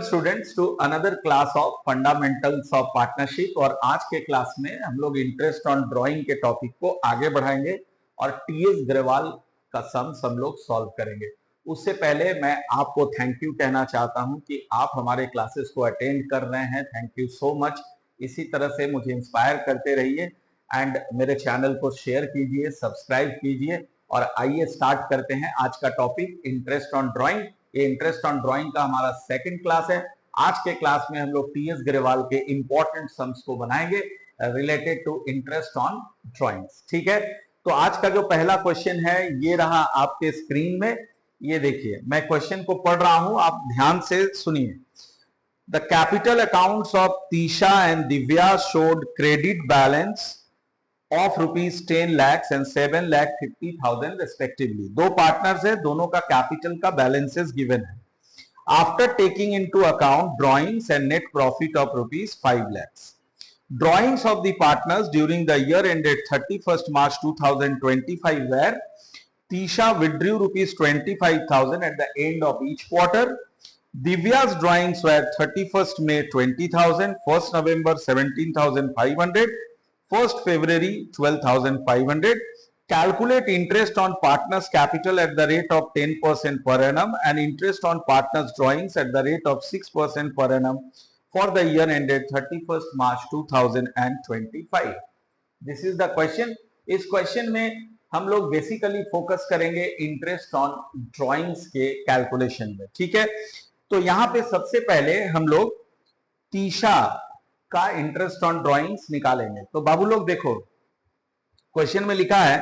Welcome students to another class of fundamentals of partnership. और आज के क्लास में हम लोग इंटरेस्ट ऑन ड्राइंग के टॉपिक को आगे बढ़ाएंगे और टीएस ग्रेवाल का सम्स हम लोग सॉल्व करेंगे। उससे पहले मैं आपको थैंक यू कहना चाहता हूं कि आप हमारे क्लासेस को अटेंड कर रहे हैं। Thank you so much. इसी तरह से मुझे इंस्पायर करते रहिए एंड मेरे चैनल को शेयर कीजिए, सब्सक्राइब कीजिए। और आइए स्टार्ट करते हैं आज का टॉपिक, इंटरेस्ट ऑन ड्राइंग। ये इंटरेस्ट ऑन ड्राइंग का हमारा सेकंड क्लास है। आज के क्लास में हम लोग टीएस ग्रेवाल के इंपॉर्टेंट सम्स को बनाएंगे related to interest on drawings. ठीक है, तो आज का जो पहला क्वेश्चन है ये रहा आपके स्क्रीन में। ये देखिए, मैं क्वेश्चन को पढ़ रहा हूं, आप ध्यान से सुनिए। The capital accounts of Tisha and Divya showed credit balance of rupees 10 lakhs and 7,50,000 respectively। दो पार्टनर्स है, दोनों का कैपिटल का बैलेंसेस गिवन है। After taking into account drawings and net profit of rupees 5 lakhs, drawings of the partners during the year ended 31st March 2025 where Tisha withdrew rupees 25,000 at the end of each quarter. Divya's drawings were 31st May 20,000, 1st November 17,500, 1st February 12,500. Calculate interest on partners capital at the rate of 10% per annum and interest on partners drawings at the rate of 6% per annum for the year ended 31st March 2025। This is the question। इस question में हम लोग basically focus करेंगे interest on drawings के calculation में। ठीक है, तो यहां पे सबसे पहले हम लोग तीशा का इंटरेस्ट ऑन ड्राइंग्स निकालेंगे। तो बाबू लोग देखो, क्वेश्चन में लिखा है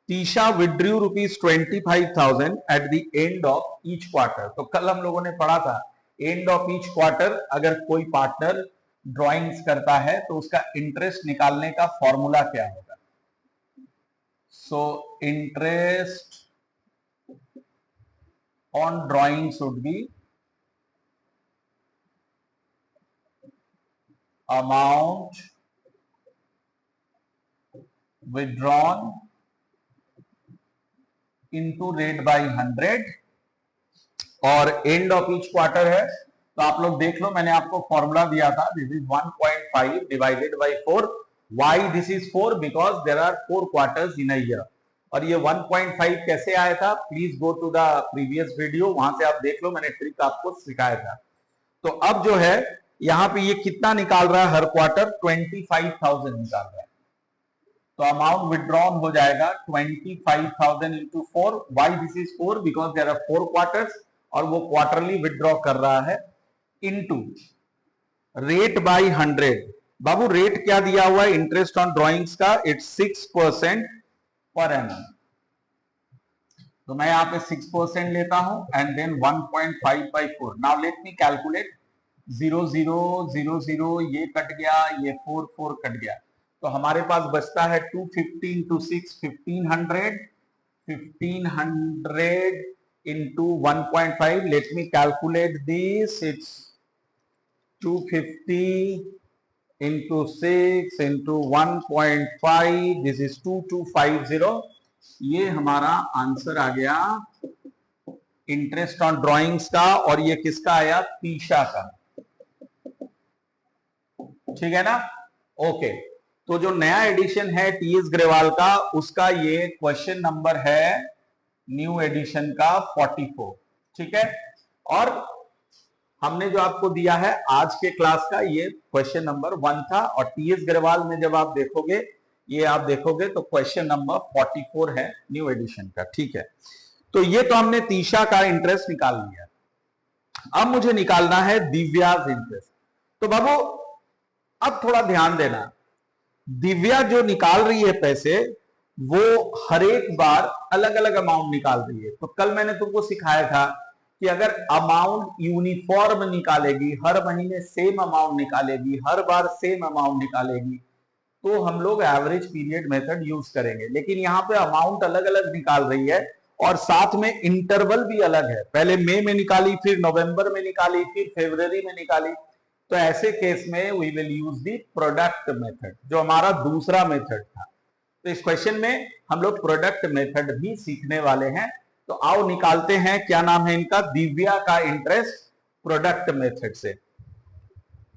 Tisha withdrew rupees 25,000 at the end of each quarter. तो कल हम लोगों ने पढ़ा था एंड ऑफ ईच क्वार्टर अगर कोई पार्टनर ड्राइंग्स करता है तो उसका इंटरेस्ट निकालने का फॉर्मूला क्या होगा। So interest on drawing should be amount withdrawn into rate by 100 और एंड ऑफ ईच क्वार्टर है। तो आप लोग देख लो, मैंने आपको फॉर्मूला दिया था, this is 1.5 divided by 4। Why this is 4? Because there are 4 quarters in a year. और ये 1.5 कैसे आया था? Please go to the previous video, वहां से आप देख लो, मैंने ट्रिक आपको सिखाया था। तो अब जो है यहां पे ये कितना निकाल रहा है हर क्वार्टर? 25,000 निकाल रहा है। तो अमाउंट विड्रॉन हो जाएगा 25,000 into 4। Why this is 4? Because there are 4 quarters और वो क्वार्टरली विड्रॉ कर रहा है। Into rate by 100। बाबू रेट क्या दिया हुआ है इंटरेस्ट ऑन ड्रॉइंग्स का? इट्स 6% पर एनम। तो मैं यहां पे 6% लेता हूं and then 1.5 by 4। Now let me calculate. 0 0 0 0 ये कट गया, ये 4 4 कट गया, तो हमारे पास बचता है 250 into 6 1500 into 1.5। Late me calculate this. It's 250 into 6 into 1.5, this is 2250। ये हमारा आंसर आ गया इंटरेस्ट ऑन ड्रॉइंग्स का। और ये किसका आया? तीशा का। ठीक है ना? ओके, तो जो नया एडिशन है टीएस ग्रेवाल का, उसका ये क्वेश्चन नंबर है न्यू एडिशन का 44। ठीक है, और हमने जो आपको दिया है आज के क्लास का ये क्वेश्चन नंबर 1 था। और टीएस ग्रेवाल में जब आप देखोगे, ये आप देखोगे तो क्वेश्चन नंबर 44 है न्यू एडिशन का। ठीक है, तो ये तो हमने तीशा का इंटरेस्ट निकाल लिया। अब मुझे निकालना है दिव्याज इंटरेस्ट। तो बाबू अब थोड़ा ध्यान देना, दिव्या जो निकाल रही है पैसे, वो हर एक बार अलग अलग अमाउंट निकाल रही है। तो कल मैंने तुमको सिखाया था कि अगर अमाउंट यूनिफॉर्म निकालेगी, हर महीने सेम अमाउंट निकालेगी, हर बार सेम अमाउंट निकालेगी, तो हम लोग एवरेज पीरियड मेथड यूज करेंगे। लेकिन यहाँ पे अमाउंट अलग अलग निकाल रही है और साथ में इंटरवल भी अलग है। पहले मई में निकाली, फिर नवंबर में निकाली, फिर फरवरी में निकाली। तो ऐसे केस में we will use the product method, जो हमारा दूसरा मेथड था। तो इस क्वेश्चन में हम लोग प्रोडक्ट मेथड भी सीखने वाले हैं। तो आओ निकालते हैं, क्या नाम है इनका? दिव्या का इंटरेस्ट। प्रोडक्ट मेथड से।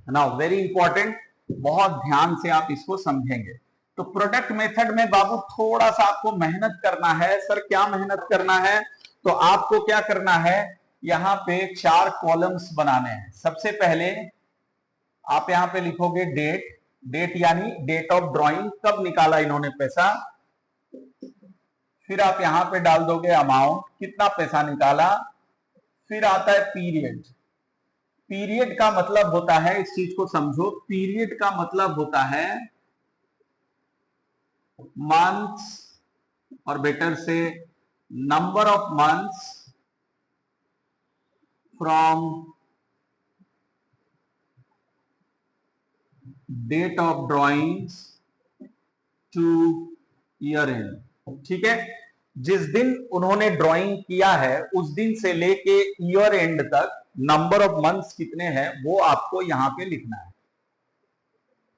नाउ वेरी इंपॉर्टेंट, बहुत ध्यान से आप इसको समझेंगे। तो प्रोडक्ट मेथड में बाबू थोड़ा सा आपको मेहनत करना है। सर क्या मेहनत करना है? तो आपको क्या करना है, यहां पे 4 कॉलम्स बनाने हैं। सबसे पहले आप यहां पे लिखोगे डेट, डेट यानी डेट ऑफ ड्रॉइंग, कब निकाला इन्होंने पैसा। फिर आप यहां पे डाल दोगे अमाउंट, कितना पैसा निकाला। फिर आता है पीरियड। पीरियड का मतलब होता है, इस चीज को समझो, पीरियड का मतलब होता है मंथ्स, और बेटर से number of months from date of drawings to year end. ठीक है, जिस दिन उन्होंने ड्राइंग किया है उस दिन से लेके ईयर एंड तक नंबर ऑफ मंथ्स कितने हैं वो आपको यहां पे लिखना है।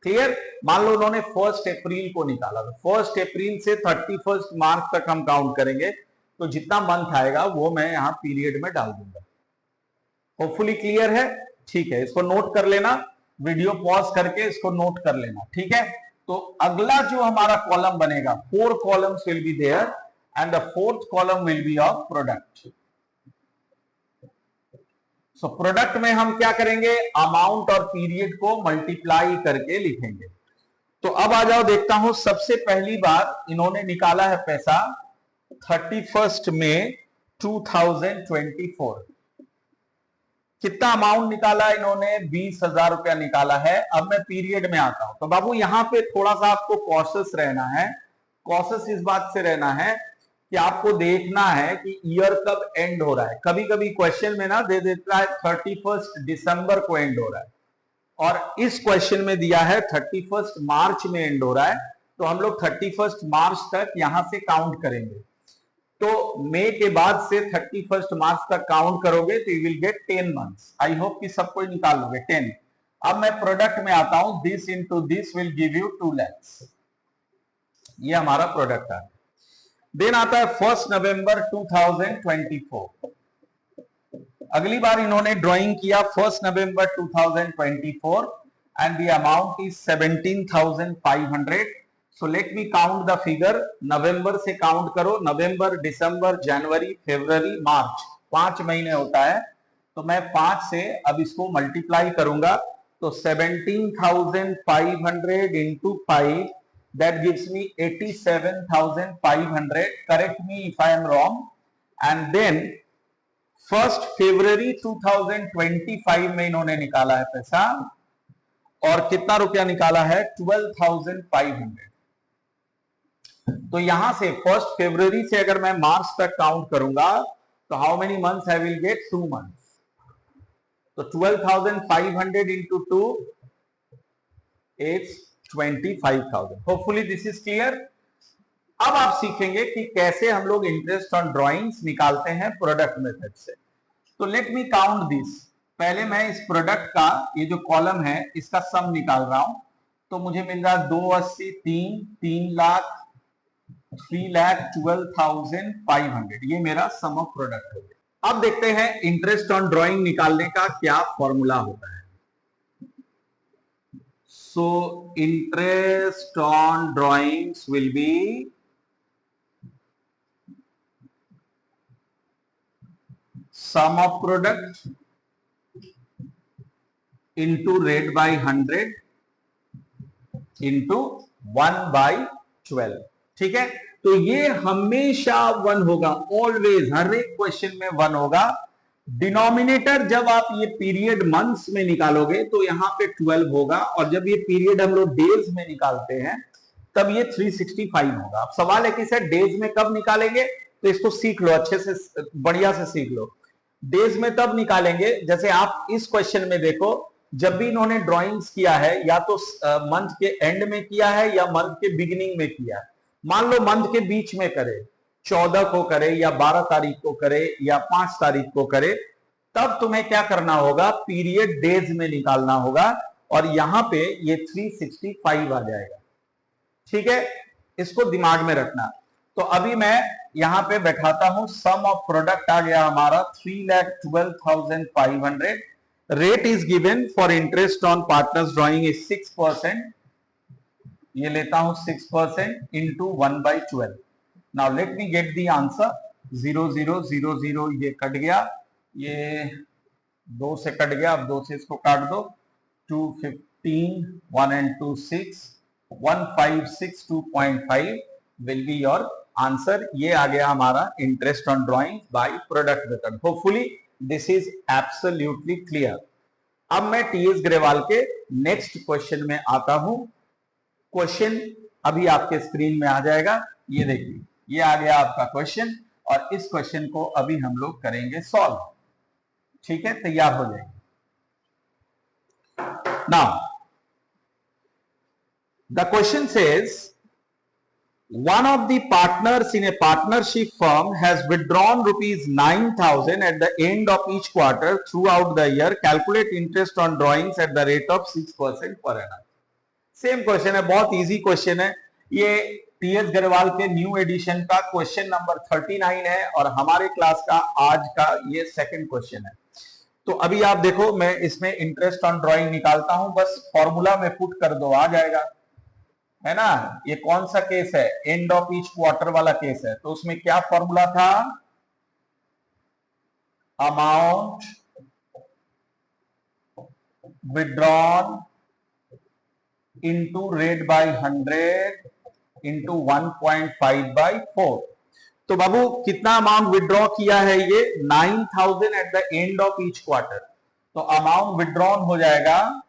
क्लियर? मान लो उन्होंने 1 अप्रैल को निकाला, तो 1 अप्रैल से 31 मार्च तक हम काउंट करेंगे, तो जितना मंथ आएगा वो मैं यहां पीरियड में डाल दूंगा। होपफुली क्लियर है? ठीक है, इसको नोट कर लेना, वीडियो पॉज करके इसको नोट कर लेना। ठीक है, तो अगला जो हमारा कॉलम बनेगा, 4 columns will be there and the 4th column will be of product. So product में हम क्या करेंगे, अमाउंट और पीरियड को मल्टीप्लाई करके लिखेंगे। तो अब आ जाओ, देखता हूं सबसे पहली बार इन्होंने निकाला है पैसा 31 मई 2024। कितना अमाउंट निकाला इन्होंने, 20,000 रुपया निकाला है। अब मैं पीरियड में आता हूं, तो बाबू यहां पे थोड़ा सा आपको कॉशियस रहना है। कॉशियस इस बात से रहना है कि आपको देखना है कि ईयर कब एंड हो रहा है। कभी कभी क्वेश्चन में ना दे देता है 31 दिसंबर को एंड हो रहा है, और इस क्वेश्चन में दिया है 31 मार्च में एंड हो रहा है। तो हम लोग 31 मार्च तक यहां से काउंट करेंगे। तो मई के बाद से 31 मार्च तक काउंट करोगे तो you will get 10 months. I hope कि सब कोई निकाल लोगे 10। अब मैं प्रोडक्ट में आता हूं, this into this will give you 2 lakhs। ये हमारा प्रोडक्ट है। देन आता है 1 नवंबर 2024। अगली बार इन्होंने ड्राइंग किया 1 November 2024 and the amount is 17,500। So let me count the figure. नवंबर से काउंट करो, नवंबर, दिसंबर, जनवरी, फरवरी, मार्च, 5 महीने होता है। तो मैं 5 से अब इसको मल्टीप्लाई करूंगा, तो 17,500 into 5 that gives me 87,500. correct me if I am wrong. and then 1 फरवरी 2025 में इन्होंने निकाला है पैसा, और कितना रुपया निकाला है, 12,500। तो यहां से 1 फरवरी से अगर मैं मार्च तक काउंट करूंगा तो how many months I will get, 2 months. तो 12,500 into 2 is 25,000। Hopefully this is clear. अब आप सीखेंगे कि कैसे हम लोग इंटरेस्ट ऑन ड्राइंग्स निकालते हैं प्रोडक्ट मेथड से। तो लेट मी काउंट दिस। पहले मैं इस प्रोडक्ट का ये जो कॉलम है इसका सम निकाल रहा हूं। तो मुझे मिल रहा है 280, 3 लाख, 3,12,500। ये मेरा सम ऑफ प्रोडक्ट हो गया। अब देखते हैं इंटरेस्ट ऑन ड्राइंग निकालने का क्या फॉर्मूला होता है। So interest on drawings will be sum of product into rate by 100 into 1/12। ठीक है, तो ये हमेशा 1 होगा, ऑलवेज, हर एक क्वेश्चन में 1 होगा। डिनोमिनेटर जब आप ये पीरियड मंथ्स में निकालोगे तो यहां पे 12 होगा, और जब ये पीरियड हम लोग डेज में निकालते हैं तब ये 365 होगा। अब सवाल है कि सर डेज में कब निकालेंगे, तो इसको सीख लो, अच्छे से बढ़िया से सीख लो। डेज में तब निकालेंगे, जैसे आप इस क्वेश्चन में देखो, जब भी इन्होंने ड्राइंग्स किया है या तो मंथ के एंड में किया है या मंथ के बिगिनिंग में किया है। मान लो मंथ के बीच में करे, 14 को करे या 12 तारीख को करे या 5 तारीख को करे, तब तुम्हें क्या करना होगा, पीरियड डेज में निकालना होगा, और यहां पे ये 365 आ जाएगा। ठीक है, इसको दिमाग में रखना। तो अभी मैं यहां पे बैठाता हूं, सम ऑफ प्रोडक्ट आ गया हमारा 3,12,500 rate is given for interest on partners drawing is 6%, ये लेता हूं 6% into 1/12। Now let me get the answer. 0000 ये कट गया, ये 2 से कट गया, अब 2 से इसको काट दो। 215 1 and 2 6 1562.5 will be your answer. ये आ गया हमारा interest on drawing by product method. Hopefully this is absolutely clear. अब मैं टीएस ग्रेवाल के नेक्स्ट क्वेश्चन में आता हूं। क्वेश्चन अभी आपके स्क्रीन में आ जाएगा, ये देखिए, ये आ गया आपका क्वेश्चन और इस क्वेश्चन को अभी हम लोग करेंगे सॉल्व। ठीक है, तैयार हो जाएंगे। Now the question says one of the partners in a partnership firm has withdrawn rupees 9,000 at the end of each quarter throughout the year. Calculate interest on drawings at the rate of 6% per annum. Same question है, बहुत easy question है। ये TS Grewal के new addition का question number 39 है और हमारे class का आज का ये सेकंड क्वेश्चन है। तो अभी आप देखो, मैं इसमें इंटरेस्ट ऑन ड्राइंग निकालता हूं, बस फॉर्मूला में पुट कर दो, आ जाएगा, है ना। ये कौन सा केस है? एंड ऑफ ईच क्वार्टर वाला केस है। तो उसमें क्या फॉर्मूला था? Amount withdrawn into rate by 100 into 1.5/4। तो बाबू कितना अमाउंट विड्रॉ किया है? ये 9,000 at the end of each quarter. तो अमाउंट विड्रॉन हो जाएगा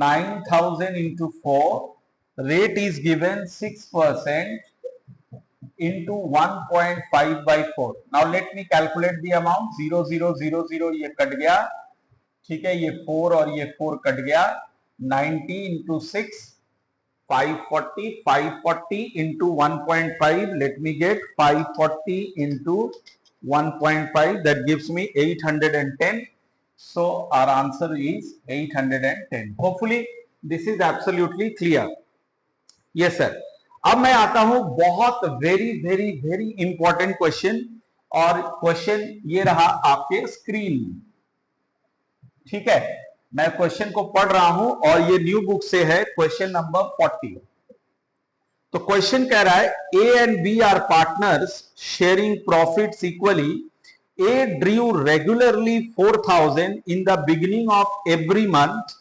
9,000 into 4, rate is given 6% into 1.5/4। now let me calculate the amount। 0000 ये कट गया, ठीक है, ये 4 और ये 4 कट गया। 90 into 6 540, 540 into 1.5, let me get 540 into 1.5, that gives me 810। so our answer is 810। hopefully this is absolutely clear। Yes sir. अब मैं आता हूं बहुत very very very important question, और क्वेश्चन ये रहा आपके स्क्रीन में। ठीक है, मैं क्वेश्चन को पढ़ रहा हूं और ये न्यू बुक से है, क्वेश्चन नंबर 40। तो क्वेश्चन कह रहा है A and B are partners sharing profits equally. A drew regularly 4,000 in the beginning of every month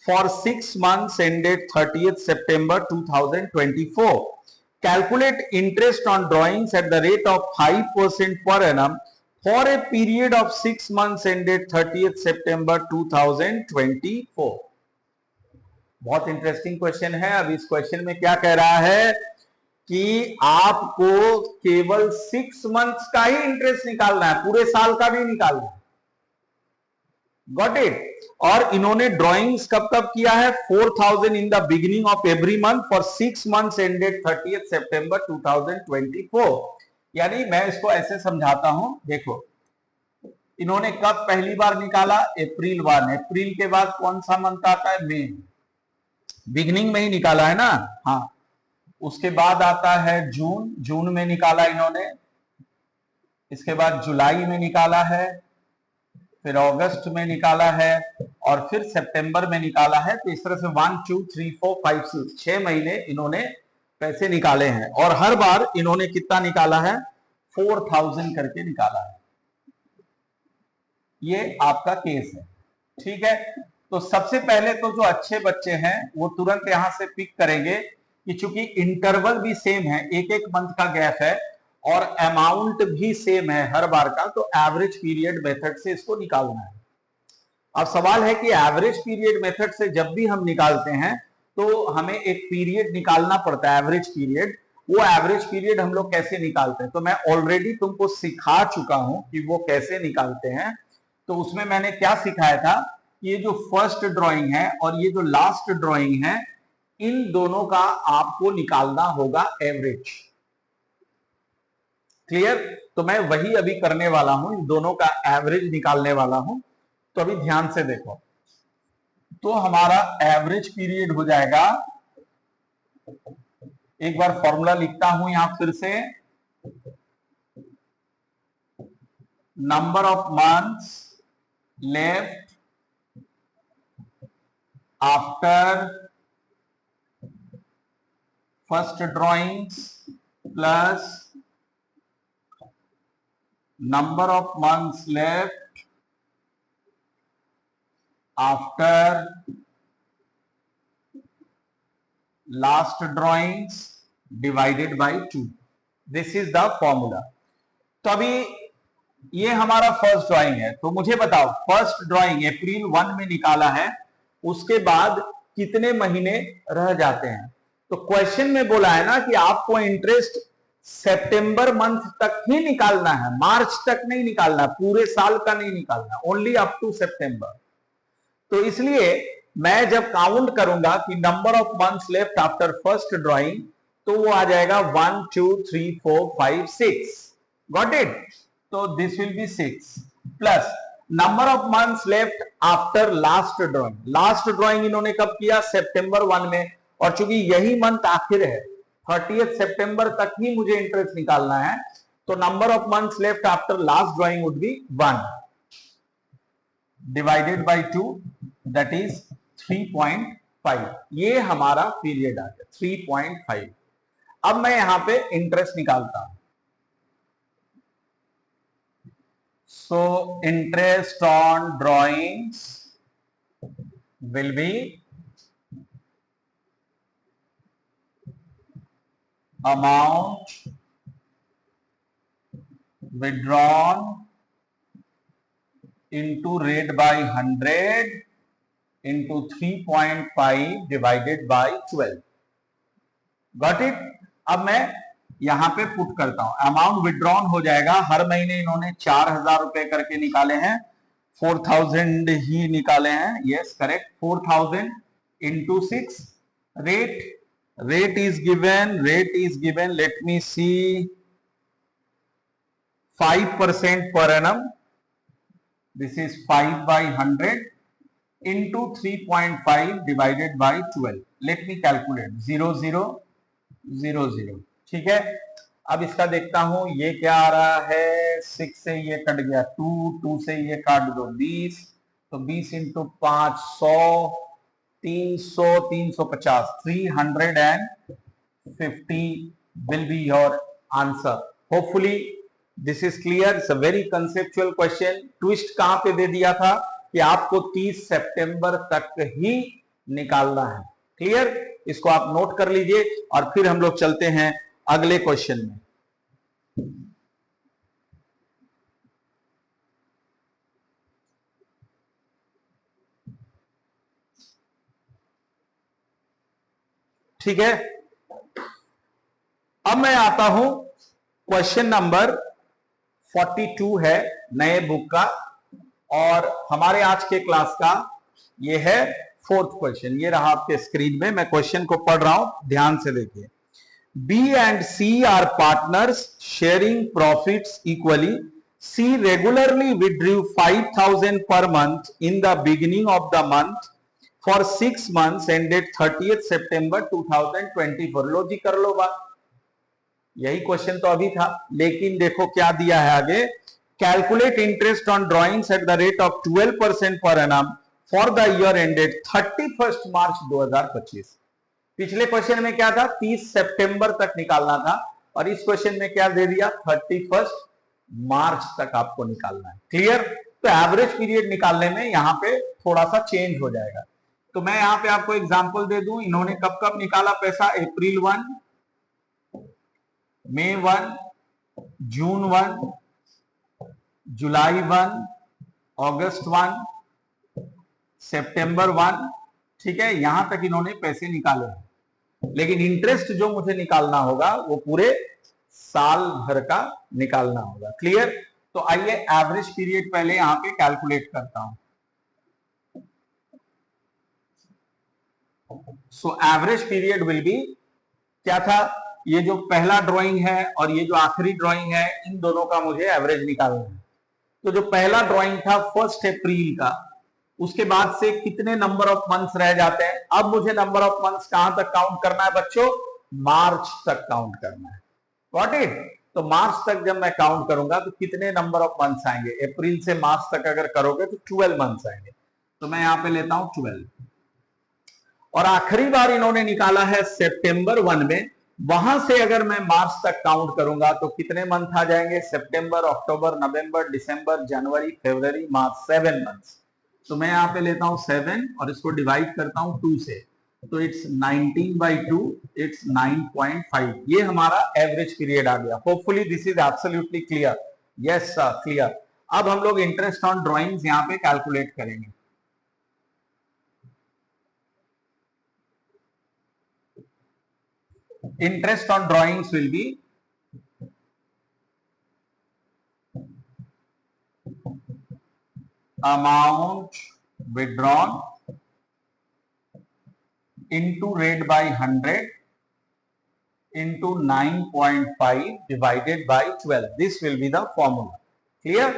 for 6 months ended 30th September 2024. Calculate interest on drawings at the rate of 5% per annum for a period of 6 months ended 30th September 2024। बहुत interesting question है। अब इस question में क्या कह रहा है कि आपको केवल 6 मंथ्स का ही इंटरेस्ट निकालना है, पूरे साल का नहीं निकालना है। Got it. और इन्होंने ड्राइंग्स कब कब किया है? 4,000 इन the beginning of every month for 6 months ended 30th सितंबर 2024। यानी मैं इसको ऐसे समझाता हूं, देखो, इन्होंने कब पहली बार निकाला? अप्रैल 1। अप्रैल के बाद कौन सा मंथ आता है? मई। बिगिनिंग में ही निकाला है ना? हाँ। उसके बाद आता है जून, जून में निकाला इन्होंने। इसके बाद जुलाई में निकाला है, फिर अगस्त में निकाला है और फिर सितंबर में निकाला है। तो इस तरह से 1 2 3 4 5 6 6 महीने इन्होंने पैसे निकाले हैं और हर बार इन्होंने कितना निकाला है? 4,000 करके निकाला है। ये आपका केस है। ठीक है, तो सबसे पहले तो जो अच्छे बच्चे हैं वो तुरंत यहां से पिक करेंगे कि चूंकि इंटरवल भी सेम है, एक एक मंथ का गैप है और अमाउंट भी सेम है हर बार का, तो एवरेज पीरियड मेथड से इसको निकालना है। अब सवाल है कि एवरेज पीरियड मेथड से जब भी हम निकालते हैं तो हमें एक पीरियड निकालना पड़ता है, एवरेज पीरियड। वो एवरेज पीरियड हम लोग कैसे निकालते हैं? तो मैं ऑलरेडी तुमको सिखा चुका हूं कि वो कैसे निकालते हैं। तो उसमें मैंने क्या सिखाया था? ये जो फर्स्ट ड्राइंग है और ये जो लास्ट ड्राइंग है, इन दोनों का आपको निकालना होगा एवरेज। क्लियर? तो मैं वही अभी करने वाला हूं, इन दोनों का एवरेज निकालने वाला हूं। तो अभी ध्यान से देखो, तो हमारा एवरेज पीरियड हो जाएगा, एक बार फॉर्मूला लिखता हूं यहां फिर से, number of months left after first drawings plus number of months left after last drawings divided by 2. This is the formula. तो अभी ये हमारा फर्स्ट ड्राइंग है, तो मुझे बताओ फर्स्ट ड्राइंग अप्रैल 1 में निकाला है, उसके बाद कितने महीने रह जाते हैं? तो क्वेश्चन में बोला है ना कि आपको इंटरेस्ट सितंबर मंथ तक ही निकालना है, मार्च तक नहीं निकालना, पूरे साल का नहीं निकालना, ओनली अप टू सितंबर। तो इसलिए मैं जब काउंट करूंगा कि number of months left after first drawing, तो वो आ जाएगा 1 2 3 4 5 6। Got it? तो this will be 6 plus number of months left after last drawing. Last drawing इन्होंने कब किया? सितंबर 1 में, और चूंकि यही मंथ आखिर है, 30 सितंबर तक ही मुझे इंटरेस्ट निकालना है, तो number of months left after last drawing would be 1 divided by 2, that is 3.5। ये हमारा पीरियड आ गया 3.5। अब मैं यहां पे इंटरेस्ट निकालता हूं। So interest on drawings will be amount withdrawn into rate by 100 into 3.5 divided by 12। Got it? अब मैं यहां पे पुट करता हूं, अमाउंट विड्रॉन हो जाएगा। हर महीने इन्होंने 4000 रुपए करके निकाले हैं, 4000 ही निकाले हैं, yes correct, 4000 into 6 rate is given, let me see, 5% per annum, this is 5 by 100 into 3.5 divided by 12, let me calculate, 0 0 0 0। ठीक है, अब इसका देखता हूं ये क्या आ रहा है, 6 से ये कट गया 2, 2 से ये काट दो 20, तो 20 into 5 100, 300 350, 350 will be your answer. Hopefully this is clear. It's a very conceptual question. Twist कहां पे दे दिया था कि आपको 30 सितंबर तक ही निकालना है। क्लियर? इसको आप नोट कर लीजिए और फिर हम लोग चलते हैं अगले क्वेश्चन में। ठीक है, अब मैं आता हूं क्वेश्चन नंबर 42 है नए बुक का, और हमारे आज के क्लास का ये है फोर्थ क्वेश्चन। ये रहा आपके स्क्रीन में, मैं क्वेश्चन को पढ़ रहा हूं, ध्यान से देखिए। B and C are partners sharing profits equally. C regularly withdrew 5000 per month in the beginning of the month for 6 months ended 30th September 2024। लो जी कर लो बात, यही क्वेश्चन तो अभी था, लेकिन देखो क्या दिया है आगे। Calculate interest on drawings at the rate of 12% per annum for the year ended 31 मार्च 2025। पिछले क्वेश्चन में क्या था, 30 सितंबर तक निकालना था, और इस क्वेश्चन में क्या दे दिया, 31 मार्च तक आपको निकालना है। क्लियर? तो एवरेज पीरियड निकालने में यहां पे थोड़ा सा चेंज हो जाएगा। तो मैं यहां पे आपको एग्जांपल दे दूं, इन्होंने कब कब निकाला पैसा, अप्रैल 1, मई 1, जून 1, जुलाई 1, अगस्त 1, सितंबर 1। ठीक है, यहां तक इन्होंने पैसे निकाले हैं, लेकिन इंटरेस्ट जो मुझे निकालना होगा वो पूरे साल भर का निकालना होगा। क्लियर? तो आइए एवरेज पीरियड पहले यहां पे कैलकुलेट करता हूं। So average period will be, क्या था, ये जो पहला ड्राइंग है और ये जो आखिरी ड्राइंग है, इन दोनों का मुझे एवरेज निकालना है। तो जो पहला ड्राइंग था 1 अप्रैल का, उसके बाद से कितने नंबर ऑफ मंथ्स रह जाते हैं। अब मुझे नंबर ऑफ मंथ्स कहां तक काउंट करना है बच्चों, मार्च तक काउंट करना है। Got it? तो मार्च तक जब मैं काउंट करूंगा तो कितने नंबर ऑफ मंथ्स आएंगे, अप्रैल से मार्च तक अगर करोगे तो 12 मंथ्स आएंगे। तो मैं यहां पे लेता हूं 12। और आखिरी बार इन्होंने निकाला है सितंबर 1 में। वहां से अगर मैं मार्च तक काउंट करूंगा तो कितने मंथ आ जाएंगे? सितंबर, अक्टूबर, नवंबर, दिसंबर, जनवरी, फरवरी, मार्च, 7 मंथ्स। तो मैं यहाँ पे लेता हूं 7 और इसको डिवाइड करता हूं 2 से, तो इट्स 19/2, इट्स 9.5। ये हमारा एवरेज पीरियड आ गया। Hopefully this is absolutely clear. Yes sir, clear. अब हम लोग इंटरेस्ट ऑन ड्रॉइंग्स यहाँ पे कैलकुलेट करेंगे। Interest on drawings will be amount withdrawn into rate by 100 into 9.5 divided by 12. This will be the formula. Clear?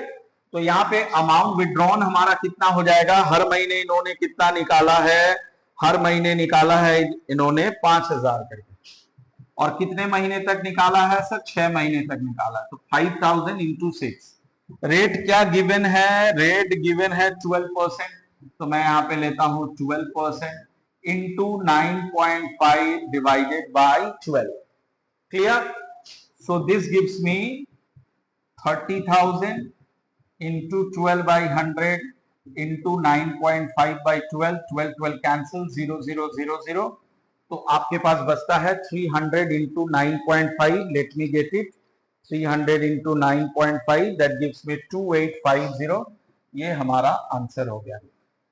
तो यहाँ पे amount withdrawn हमारा कितना हो जाएगा? हर महीने इन्होंने कितना निकाला है? हर महीने निकाला है इन्होंने 5,000 करके। और कितने महीने तक निकाला है सर? 6 महीने तक निकाला है। तो 5,000 इंटू 6। रेट क्या गिवन है? रेट गिवन है 12%। तो मैं यहाँ पे लेता हूं 12% into 9.5 divided by 12। Clear? So this gives me 30,000 into 12 by 100 into 9.5 by 12। 12 12 cancel, 0 0 0 0। तो आपके पास बचता है 300 into 9.5। Let me get it. 300 into 9.5 that gives me 2850। ये हमारा आंसर हो गया।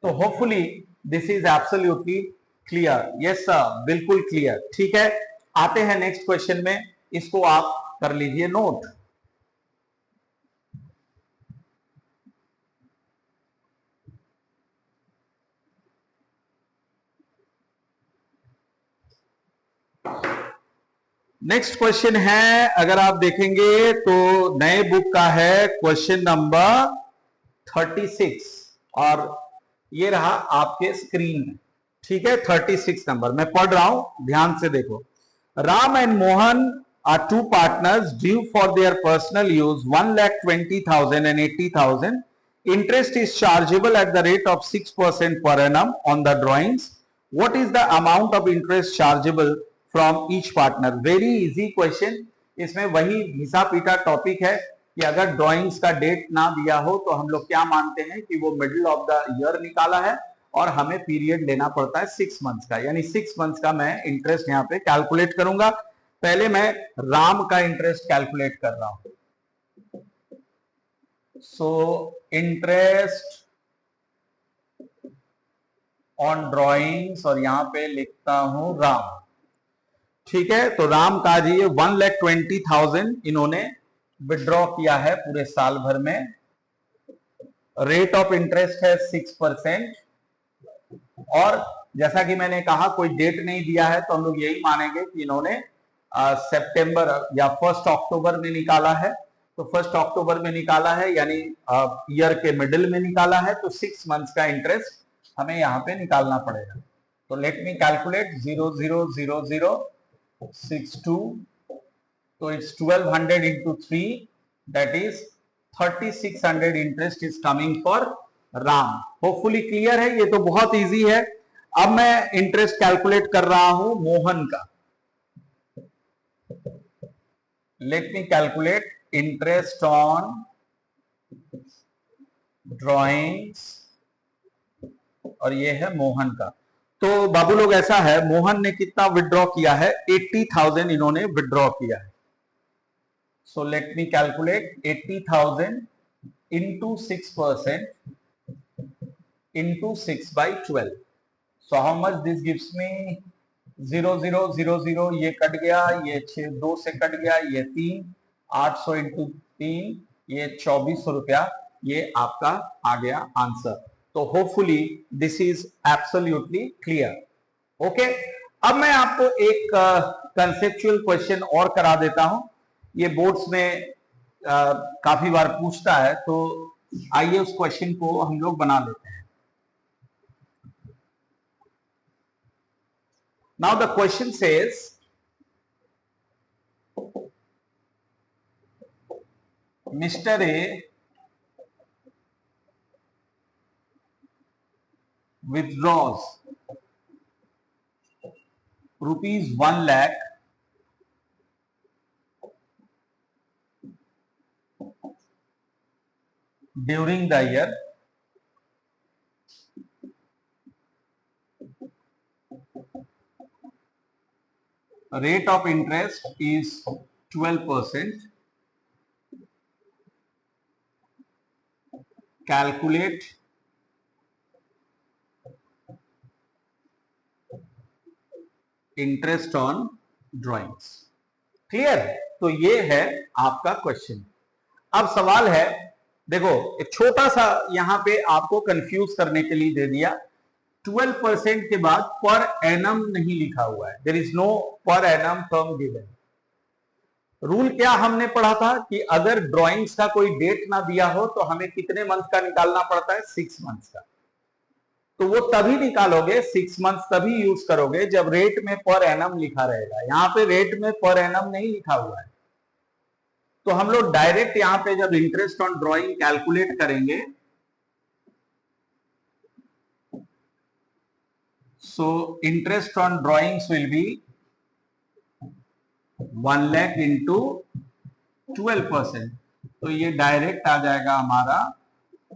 तो hopefully this is absolutely clear. Yes sir, बिल्कुल क्लियर। ठीक है, आते हैं नेक्स्ट क्वेश्चन में। इसको आप कर लीजिए नोट। नेक्स्ट क्वेश्चन है, अगर आप देखेंगे तो नए बुक का है क्वेश्चन नंबर 36 और ये रहा आपके स्क्रीन में। ठीक है, 36 नंबर मैं पढ़ रहा हूं, ध्यान से देखो। Ram and Mohan are two partners drew for their personal use 1,20,000 and 80,000. Interest is chargeable at the rate of 6% per annum on the drawings. What is the amount of interest chargeable from each partner? Very easy question. इसमें वही घिसा पीटा topic है कि अगर drawings का date ना दिया हो तो हम लोग क्या मानते हैं कि वो मिडिल ऑफ द ईयर निकाला है और हमें पीरियड लेना पड़ता है 6 मंथ्स का। यानी 6 मंथ्स का मैं इंटरेस्ट यहाँ पे कैलकुलेट करूंगा। पहले मैं राम का इंटरेस्ट कैलकुलेट कर रहा हूं। सो इंटरेस्ट ऑन ड्रॉइंग्स और यहां पे लिखता हूं राम। ठीक है, तो राम का जी 1,20,000 इन्होंने विड्रॉ किया है पूरे साल भर में। रेट ऑफ इंटरेस्ट है 6%। और जैसा कि मैंने कहा कोई डेट नहीं दिया है तो हम लोग यही मानेंगे कि इन्होंने सितंबर या 1 अक्टूबर में निकाला है। तो 1 अक्टूबर में निकाला है यानी ईयर के मिडिल में निकाला है, तो 6 मंथ्स का इंटरेस्ट हमें यहाँ पे निकालना पड़ेगा। तो लेट मी कैलकुलेट 0 0 0 0 62। तो it's 1200 into 3 that is 3600 interest is coming for Ram. Hopefully clear है, ये तो बहुत इजी है। अब मैं इंटरेस्ट कैलकुलेट कर रहा हूं मोहन का। Late me calculate interest on drawings और ये है मोहन का। तो बाबू लोग ऐसा है, मोहन ने कितना विड्रॉ किया है? 80,000 इन्होंने विड्रॉ किया है। सो let me calculate 80,000 into 6% into 6 by 12। So how much this gives me? 0 0 0 0, ये कट गया, ये 6 2 से कट गया, ये 3, 800 इंटू 3, ये 2400 रुपया। ये आपका आ गया आंसर। तो hopefully this is absolutely clear. Okay, अब मैं आपको एक कंसेप्चुअल क्वेश्चन और करा देता हूं। ये बोर्ड्स में काफी बार पूछता है, तो आइए उस क्वेश्चन को हम लोग बना लेते हैं। Now the question says, Mr. A withdraws rupees 1 lakh during the year, rate of interest is 12%. Calculate interest on drawings. Clear? तो ये है आपका क्वेश्चन। अब सवाल है, देखो एक छोटा सा यहां पे आपको कंफ्यूज करने के लिए दे दिया, 12% के बाद पर एनम नहीं लिखा हुआ है, there is no per annum term given. Rule क्या हमने पढ़ा था कि अगर ड्राइंग्स का कोई डेट ना दिया हो तो हमें कितने मंथ का निकालना पड़ता है, 6 मंथ्स का। तो वो तभी निकालोगे, 6 मंथ्स तभी यूज करोगे जब रेट में पर एनम लिखा रहेगा। यहां पे रेट में पर एनम नहीं लिखा हुआ है, तो हम लोग डायरेक्ट यहां पे जब इंटरेस्ट ऑन ड्राइंग कैलकुलेट करेंगे, so interest on drawings will be 1 lakh into 12%, तो ये डायरेक्ट आ जाएगा हमारा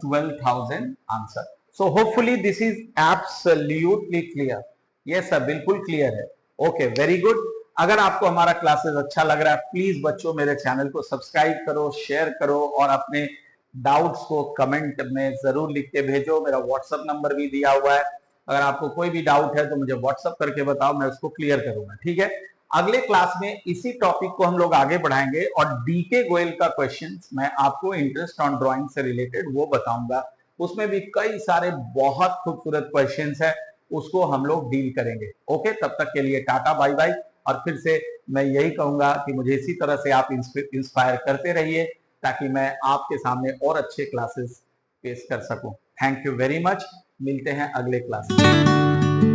12,000 answer. So hopefully this is absolutely clear. Yes sir, बिल्कुल क्लियर है। Okay, very good. अगर आपको हमारा क्लासेस अच्छा लग रहा है, प्लीज बच्चों मेरे चैनल को सब्सक्राइब करो, शेयर करो और अपने डाउट्स को कमेंट में जरूर लिख के भेजो। मेरा व्हाट्सएप नंबर भी दिया हुआ है, अगर आपको कोई भी डाउट है तो मुझे व्हाट्सएप करके बताओ, मैं उसको क्लियर करूंगा। ठीक है, अगले क्लास में इसी टॉपिक को हम लोग आगे बढ़ाएंगे और डीके गोयल का क्वेश्चन मैं आपको इंटरेस्ट ऑन ड्राइंग से रिलेटेड वो बताऊंगा। उसमें भी कई सारे बहुत खूबसूरत क्वेश्चंस है, उसको हम लोग डील करेंगे। ओके, तब तक के लिए टाटा बाय बाय। और फिर से मैं यही कहूंगा कि मुझे इसी तरह से आप इंस्पायर करते रहिए ताकि मैं आपके सामने और अच्छे क्लासेस पेश कर सकूं। थैंक यू वेरी मच, मिलते हैं अगले क्लास में।